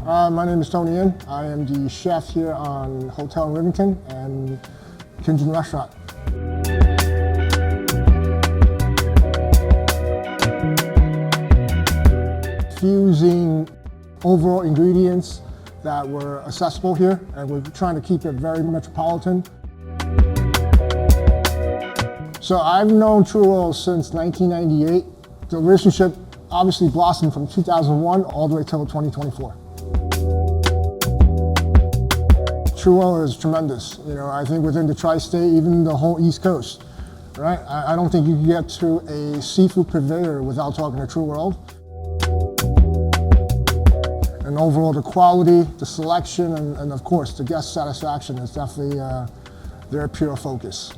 My name is Tony In. I am the chef here on Hotel in Rivington and Kinjin Restaurant. Fusing overall ingredients that were accessible here, and we're trying to keep it very metropolitan. So I've known True Oil since 1998. The relationship obviously blossomed from 2001 all the way till 2024. True Oil is tremendous. I think within the tri-state, even the whole East Coast, right? I don't think you can get to a seafood purveyor without talking to True World. And overall, the quality, the selection, and of course, the guest satisfaction is definitely their pure focus.